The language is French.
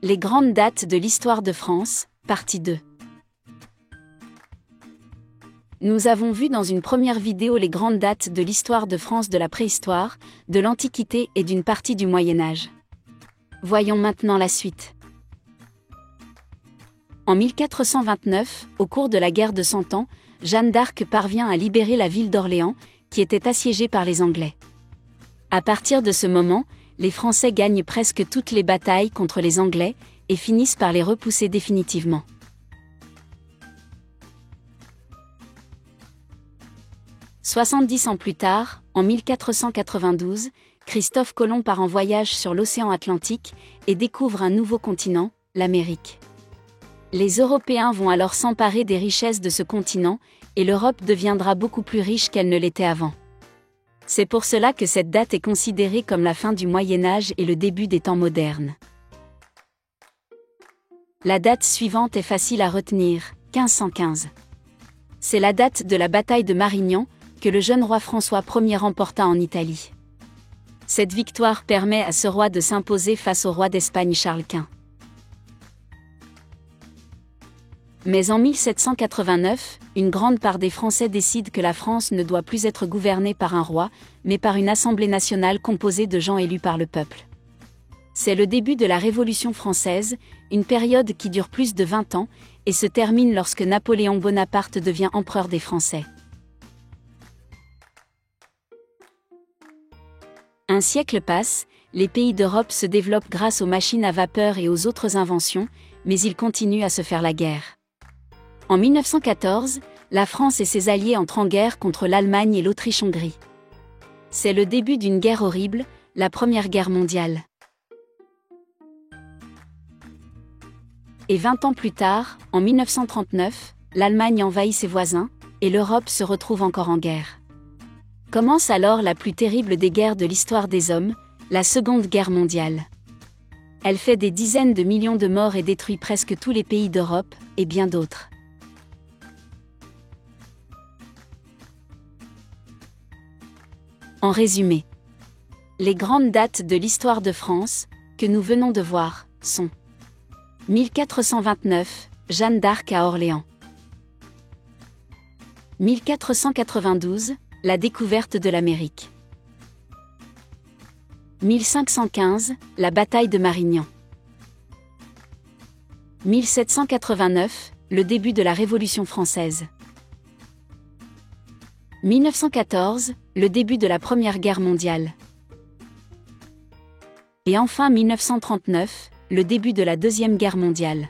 Les grandes dates de l'histoire de France, partie 2. Nous avons vu dans une première vidéo les grandes dates de l'histoire de France de la préhistoire, de l'Antiquité et d'une partie du Moyen-Âge. Voyons maintenant la suite. En 1429, au cours de la guerre de Cent Ans, Jeanne d'Arc parvient à libérer la ville d'Orléans, qui était assiégée par les Anglais. À partir de ce moment, les Français gagnent presque toutes les batailles contre les Anglais et finissent par les repousser définitivement. « 70 ans plus tard, en 1492, Christophe Colomb part en voyage sur l'océan Atlantique et découvre un nouveau continent, l'Amérique. Les Européens vont alors s'emparer des richesses de ce continent, et l'Europe deviendra beaucoup plus riche qu'elle ne l'était avant. C'est pour cela que cette date est considérée comme la fin du Moyen-Âge et le début des temps modernes. La date suivante est facile à retenir, 1515. C'est la date de la bataille de Marignan, que le jeune roi François Ier remporta en Italie. Cette victoire permet à ce roi de s'imposer face au roi d'Espagne Charles Quint. Mais en 1789, une grande part des Français décident que la France ne doit plus être gouvernée par un roi, mais par une assemblée nationale composée de gens élus par le peuple. C'est le début de la Révolution française, une période qui dure plus de 20 ans, et se termine lorsque Napoléon Bonaparte devient empereur des Français. Un siècle passe, les pays d'Europe se développent grâce aux machines à vapeur et aux autres inventions, mais ils continuent à se faire la guerre. En 1914, la France et ses alliés entrent en guerre contre l'Allemagne et l'Autriche-Hongrie. C'est le début d'une guerre horrible, la Première Guerre mondiale. Et 20 ans plus tard, en 1939, l'Allemagne envahit ses voisins, et l'Europe se retrouve encore en guerre. Commence alors la plus terrible des guerres de l'histoire des hommes, la Seconde Guerre mondiale. Elle fait des dizaines de millions de morts et détruit presque tous les pays d'Europe, et bien d'autres. En résumé, les grandes dates de l'histoire de France, que nous venons de voir, sont 1429, Jeanne d'Arc à Orléans. 1492, la découverte de l'Amérique. 1515, la bataille de Marignan. 1789, le début de la Révolution française. 1914, le début de la Première Guerre mondiale. Et enfin 1939, le début de la Deuxième Guerre mondiale.